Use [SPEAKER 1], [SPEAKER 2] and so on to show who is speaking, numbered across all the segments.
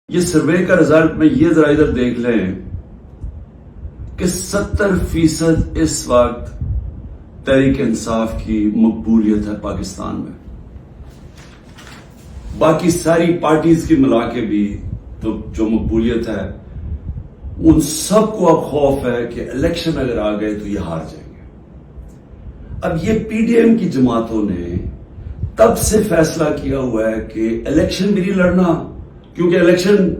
[SPEAKER 1] یہ سروے کا رزلٹ میں یہ ذرا ادھر دیکھ لیں کہ 70% اس وقت تحریک انصاف کی مقبولیت ہے پاکستان میں. باقی ساری پارٹیز کی ملا کے بھی تو جو مقبولیت ہے ان سب کو اب خوف ہے کہ الیکشن اگر آ گئے تو یہ ہار جائیں گے. اب یہ پی ڈی ایم کی جماعتوں نے تب سے فیصلہ کیا ہوا ہے کہ الیکشن بھی نہیں لڑنا، کیونکہ الیکشن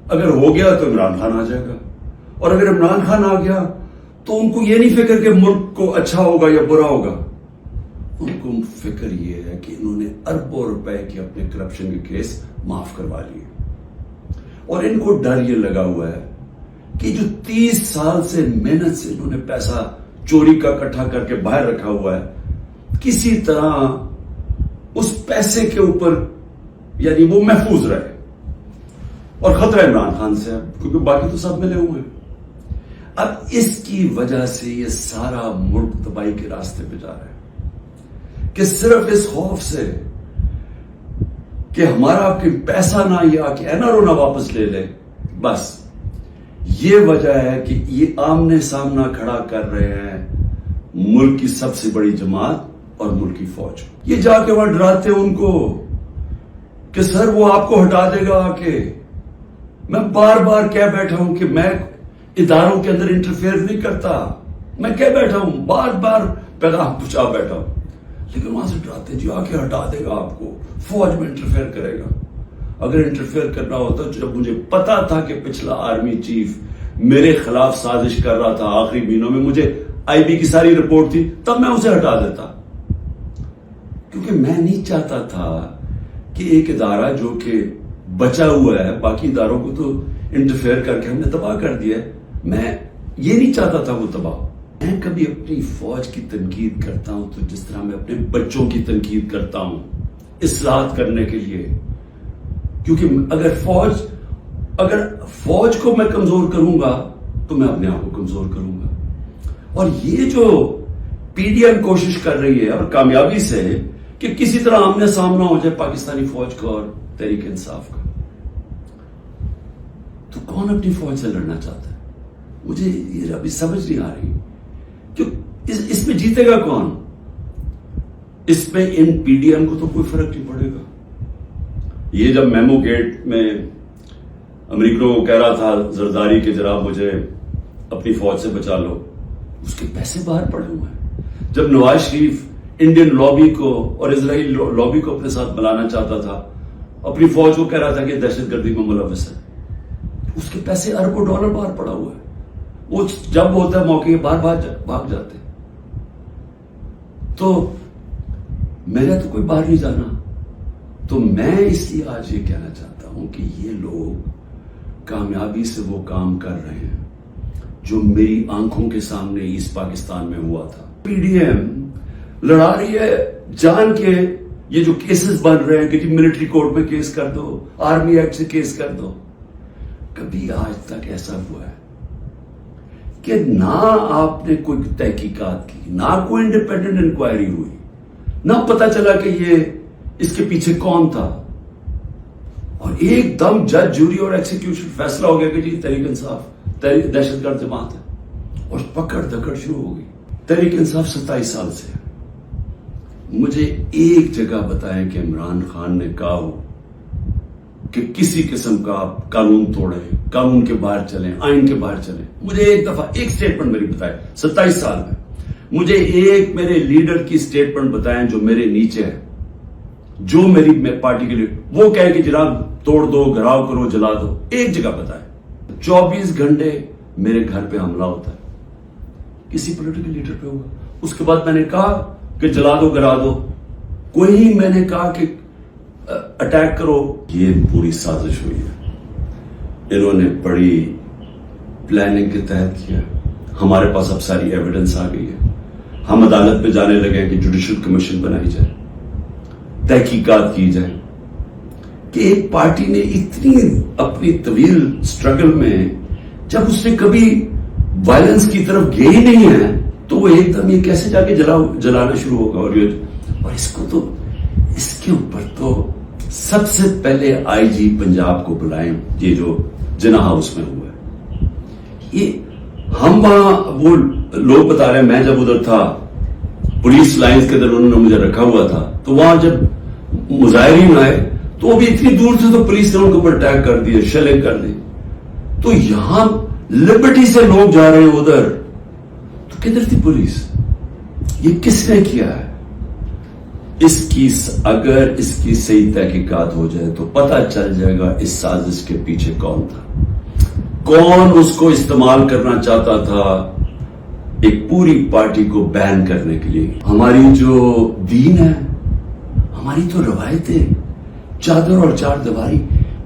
[SPEAKER 1] اگر ہو گیا تو عمران خان آ جائے گا، اور اگر عمران خان آ گیا تو ان کو یہ نہیں فکر کہ ملک کو اچھا ہوگا یا برا ہوگا. ان کو فکر یہ ہے کہ انہوں نے اربوں روپے کے اپنے کرپشن کے کیس معاف کروا لیے، اور ان کو ڈر یہ لگا ہوا ہے کہ جو 30 سال سے محنت سے انہوں نے پیسہ چوری کا اکٹھا کر کے باہر رکھا ہوا ہے، کسی طرح اس پیسے کے اوپر یعنی وہ محفوظ رہے. اور خطرہ عمران خان سے ہے کیونکہ باقی تو سب ملے ہوئے ہیں. اب اس کی وجہ سے یہ سارا ملک تباہی کے راستے پہ جا رہا ہے کہ صرف اس خوف سے کہ ہمارا کہ پیسہ نہ یا کہ این آر او نہ واپس لے لے، بس یہ وجہ ہے کہ یہ آمنے سامنا کھڑا کر رہے ہیں ملک کی سب سے بڑی جماعت اور ملک کی فوج. یہ جا کے وہاں ڈراتے ان کو کہ سر وہ آپ کو ہٹا دے گا آ کے. میں بار بار کہہ بیٹھا ہوں کہ میں اداروں کے اندر انٹرفیئر نہیں کرتا، میں کہہ بیٹھا ہوں، بار بار پیغام پہنچا بیٹھا ہوں، لیکن وہاں سے ڈراتے جی آ کے ہٹا دے گا آپ کو، فوج میں انٹرفیئر کرے گا. اگر انٹرفیئر کرنا ہوتا جب مجھے پتا تھا کہ پچھلا آرمی چیف میرے خلاف سازش کر رہا تھا، آخری مہینوں میں مجھے آئی بی کی ساری رپورٹ تھی، تب میں اسے ہٹا دیتا. کیونکہ میں نہیں چاہتا تھا کہ ایک ادارہ جو کہ بچا ہوا ہے، باقی اداروں کو تو انٹرفیئر کر کے ہم نے تباہ کر دیا ہے، میں یہ نہیں چاہتا تھا وہ تباہ. میں کبھی اپنی فوج کی تنقید کرتا ہوں تو جس طرح میں اپنے بچوں کی تنقید کرتا ہوں اصلاحات کرنے کے لیے، کیونکہ اگر فوج کو میں کمزور کروں گا تو میں اپنے آپ کو کمزور کروں گا. اور یہ جو پی ڈی ایم کوشش کر رہی ہے اور کامیابی سے کہ کسی طرح آمنے سامنا ہو جائے پاکستانی فوج کا اور تحریک انصاف کا، تو کون اپنی فوج سے لڑنا چاہتا ہے؟ مجھے یہ ابھی سمجھ نہیں آ رہی کہ اس میں جیتے گا کون؟ اس میں ان پی ڈی ایم کو تو کوئی فرق نہیں پڑے گا. یہ جب میمو گیٹ میں امریکوں کو کہہ رہا تھا زرداری کہ جناب مجھے اپنی فوج سے بچا لو، اس کے پیسے باہر پڑے ہوئے ہیں. جب نواز شریف انڈین لابی کو اور اسرائیلی لابی کو اپنے ساتھ ملانا چاہتا تھا، اپنی فوج کو کہہ رہا تھا کہ دہشت گردی میں ملوث ہے، اس کے پیسے اربوں ڈالر باہر پڑا ہوا ہے. وہ جب ہوتا ہے موقع باہر بھاگ جاتے. تو میرا تو کوئی باہر نہیں جانا. تو میں اس لیے آج یہ کہنا چاہتا ہوں کہ یہ لوگ کامیابی سے وہ کام کر رہے ہیں جو میری آنکھوں کے سامنے ایسٹ پاکستان میں ہوا تھا. پی ڈی ایم لڑا رہی ہے جان کے یہ جو کیسز بن رہے ہیں کہ جی ملٹری کورٹ میں کیس کر دو، آرمی ایکٹ سے کیس کر دو. کبھی آج تک ایسا ہوا ہے کہ نہ آپ نے کوئی تحقیقات کی، نہ کوئی انڈیپینڈنٹ انکوائری ہوئی، نہ پتا چلا کہ یہ اس کے پیچھے کون تھا، اور ایک دم جج جوری اور ایکسیکیوشن فیصلہ ہو گیا کہ جی تحریک انصاف دہشت گرد جماعت ہے، اور پکڑ دکڑ شروع ہو گئی. تحریک انصاف 27 سال سے ہے. مجھے ایک جگہ بتائیں کہ عمران خان نے کہا ہو کہ کسی قسم کا آپ قانون توڑیں، قانون کے باہر چلیں، آئین کے باہر چلیں. مجھے ایک دفعہ ایک سٹیٹمنٹ میری بتائیں 27 سال میں. مجھے ایک میرے لیڈر کی سٹیٹمنٹ بتائیں جو میرے نیچے ہے، جو میری پارٹی کے لیے وہ کہے کہ جناب توڑ دو، گھراؤ کرو، جلا دو. ایک جگہ بتائیں. 24 گھنٹے میرے گھر پہ حملہ ہوتا ہے، کسی پولیٹیکل لیڈر پہ ہوگا. اس کے بعد میں نے کہا کہ جلا دو، گرا دو، کوئی میں نے کہا کہ اٹیک کرو. یہ پوری سازش ہوئی ہے، انہوں نے بڑی پلاننگ کے تحت کیا. ہمارے پاس اب ساری ایویڈنس آ گئی ہے. ہم عدالت پہ جانے لگے کہ جوڈیشل کمیشن بنائی جائے، تحقیقات کی جائے کہ ایک پارٹی نے اتنی اپنی طویل سٹرگل میں جب اس نے کبھی وائلنس کی طرف گئی ہی نہیں ہے تو وہ ایک دم یہ کیسے جا کے جلانا شروع ہوگا. اور اس کو تو اس کے اوپر تو سب سے پہلے آئی جی پنجاب کو بلائیں، یہ جو جناح ہاؤس میں ہوا ہے. یہ ہم وہاں وہ لوگ بتا رہے ہیں، میں جب ادھر تھا پولیس لائنز کے ادھر انہوں نے مجھے رکھا ہوا تھا، تو وہاں جب مظاہرین آئے تو وہ بھی اتنی دور سے تو پولیس نے ان کے اوپر اٹیک کر دیا، شیلنگ کر دی. تو یہاں لبرٹی سے لوگ جا رہے ہیں ادھر، تو کدھر تھی پولیس؟ یہ کس نے کیا ہے؟ اگر اس کی صحیح تحقیقات ہو جائے تو پتہ چل جائے گا اس سازش کے پیچھے کون تھا، کون اس کو استعمال کرنا چاہتا تھا ایک پوری پارٹی کو بین کرنے کے لیے. ہماری جو دین ہے، ہماری تو روایتیں، چادر اور چار دیواری،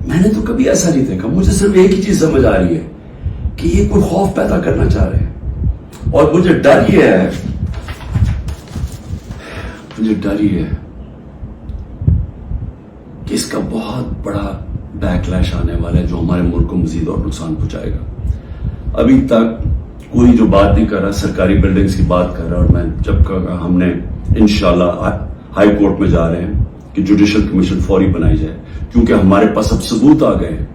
[SPEAKER 1] میں نے تو کبھی ایسا نہیں دیکھا. مجھے صرف ایک ہی چیز سمجھ آ رہی ہے کہ یہ کوئی خوف پیدا کرنا چاہ رہے ہیں. اور مجھے ڈر یہ ہے کہ اس کا بہت بڑا بیک لیش آنے والا ہے جو ہمارے ملک کو مزید اور نقصان پہنچائے گا. ابھی تک کوئی جو بات نہیں کر رہا، سرکاری بلڈنگز کی بات کر رہا، اور میں جب ہم نے انشاءاللہ ہائی کورٹ میں جا رہے ہیں کہ جوڈیشل کمیشن فوری بنائی جائے، کیونکہ ہمارے پاس اب ثبوت آ گئے ہیں.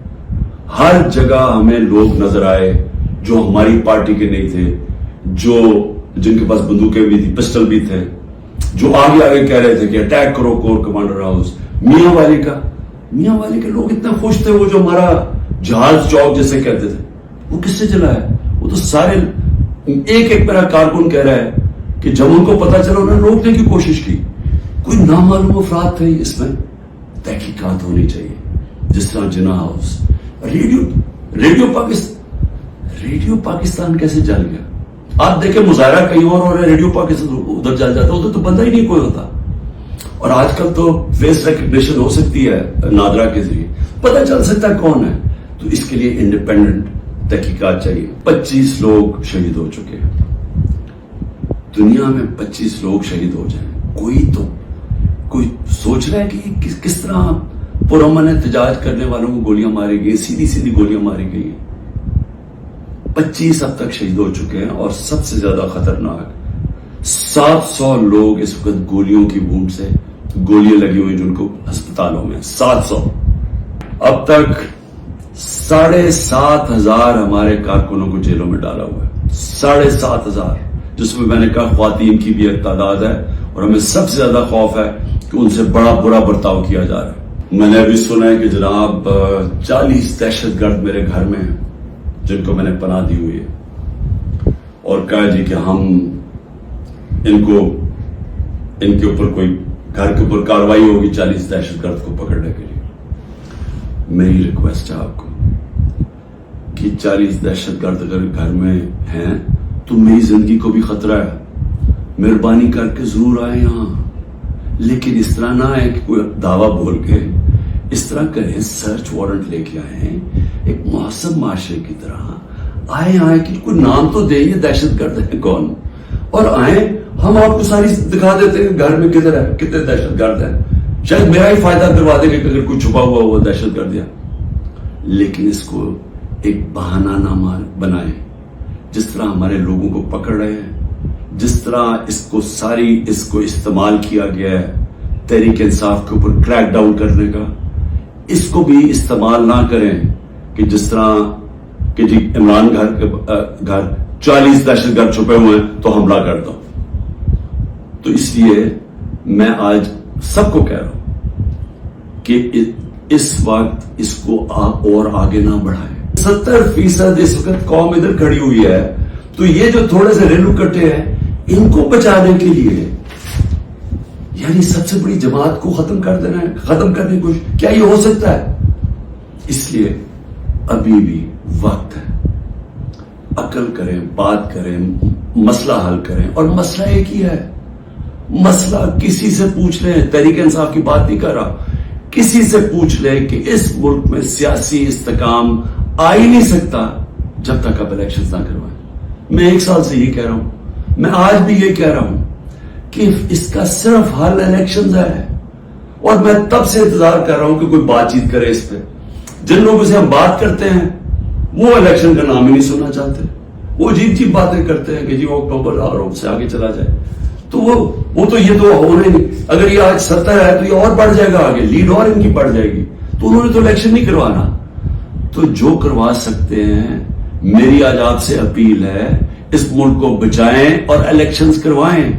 [SPEAKER 1] ہر جگہ ہمیں لوگ نظر آئے جو ہماری پارٹی کے نہیں تھے، جن کے پاس بندوقیں بھی تھی، پسٹل بھی تھے، جو آگے کہہ رہے تھے کہ اٹیک کرو کور کمانڈر ہاؤس. میاں والی کے لوگ اتنے خوش تھے، وہ جو ہمارا جہاز چوک جیسے کہتے تھے، وہ کس سے چلا ہے؟ وہ تو سارے ایک میرا کارکن کہہ رہا ہے کہ جب ان کو پتا چلا انہوں نے روکنے کی کوشش کی. کوئی نامعلوم افراد تھے. اس میں تحقیقات ہونی چاہیے، جس طرح جناح ہاؤس. ریڈیو پاکستان کیسے جل گیا؟ آپ دیکھیں مظاہرہ کہیں اور ہو رہا ہے، ریڈیو پاکستان ادھر جل جاتا، ادھر تو بندہ ہی نہیں کوئی ہوتا. اور آج کل تو فیس ریکگنیشن ہو سکتی ہے نادرا کے ذریعے، پتہ چل سکتا ہے کون ہے. تو اس کے لیے انڈیپینڈنٹ تحقیقات چاہیے. 25 لوگ شہید ہو چکے ہیں دنیا میں، 25 لوگ شہید ہو جائیں. کوئی سوچ رہا ہے کہ کس طرح پرامن احتجاج کرنے والوں کو گولیاں ماری گئی، سیدھی گولیاں ماری گئی. 25 اب تک شہید ہو چکے ہیں، اور سب سے زیادہ خطرناک 700 لوگ اس وقت گولیوں کی وونڈ سے، گولیاں لگی ہوئی جن کو ہسپتالوں میں 700. اب تک 7,500 ہمارے کارکنوں کو جیلوں میں ڈالا ہوا ہے. 7,500، جس میں نے کہا خواتین کی بھی ایک تعداد ہے، اور ہمیں سب سے زیادہ خوف ہے کہ ان سے بڑا برا برتاؤ کیا جا رہا ہے. میں نے ابھی سنا ہے کہ جناب 40 دہشت گرد میرے گھر میں ہیں جن کو میں نے پناہ دی ہوئی ہے، اور کہا جی کہ ہم ان کے اوپر کوئی گھر کے اوپر کاروائی ہوگی 40 دہشت گرد کو پکڑنے کے لیے. میری ریکویسٹ ہے آپ کو کہ 40 دہشت گرد اگر گھر میں ہیں تو میری زندگی کو بھی خطرہ ہے. مہربانی کر کے ضرور آئے یہاں، لیکن اس طرح نہ ہے کہ کوئی دعویٰ بول کے اس طرح کریں. سرچ وارنٹ لے کے آئیں ایک مہذب معاشرے کی طرح. آئے کہ کوئی نام تو دیں، یہ دہشت گرد ہے کون، اور آئیں ہم آپ کو ساری دکھا دیتے ہیں گھر میں کدھر ہے، کتنے دہشت گرد ہیں. شاید میرا ہی فائدہ کروا دے کہ اگر کوئی چھپا ہوا وہ دہشت گرد ہے. لیکن اس کو ایک بہانہ نہ بنائیں. جس طرح ہمارے لوگوں کو پکڑ رہے ہیں، جس طرح اس کو استعمال کیا گیا ہے تحریک انصاف کے اوپر کریک ڈاؤن کرنے کا، اس کو بھی استعمال نہ کریں کہ جس طرح کہ جی عمران گھر 40 دہشت گرد چھپے ہوئے ہیں تو حملہ کر دو. تو اس لیے میں آج سب کو کہہ رہا ہوں کہ اس وقت اس کو اور آگے نہ بڑھائیں. 70% اس وقت قوم ادھر کھڑی ہوئی ہے، تو یہ جو تھوڑے سے ریلو کٹے ہیں ان کو بچانے کے لیے یعنی سب سے بڑی جماعت کو ختم کر دینا ہے، ختم کرنے کی کوشش، کیا یہ ہو سکتا ہے؟ اس لیے ابھی بھی وقت ہے. عقل کریں، بات کریں، مسئلہ حل کریں. اور مسئلہ ایک ہی ہے. مسئلہ کسی سے پوچھ لیں، تحریک انصاف کی بات نہیں کر رہا، کسی سے پوچھ لیں کہ اس ملک میں سیاسی استحکام آ ہی نہیں سکتا جب تک آپ الیکشنز نہ کروائیں. میں 1 سال سے یہ کہہ رہا ہوں، میں آج بھی یہ کہہ رہا ہوں کہ اس کا صرف حل الیکشنز ہے. اور میں تب سے انتظار کر رہا ہوں کہ کوئی بات چیت کرے اس پہ. جن لوگوں سے ہم بات کرتے ہیں وہ الیکشن کا نام ہی نہیں سننا چاہتے. وہ عجیب باتیں کرتے ہیں کہ جی وہ اکتوبر اور سے آگے چلا جائے. تو وہ تو یہ تو ہونے نہیں. اگر یہ آج 70 ہے تو یہ اور بڑھ جائے گا آگے, لیڈ اور ان کی بڑھ جائے گی. تو انہوں نے تو الیکشن نہیں کروانا. تو جو کروا سکتے ہیں, میری آج آپ سے اپیل ہے, اس ملک کو بچائیں اور الیکشنز کروائیں.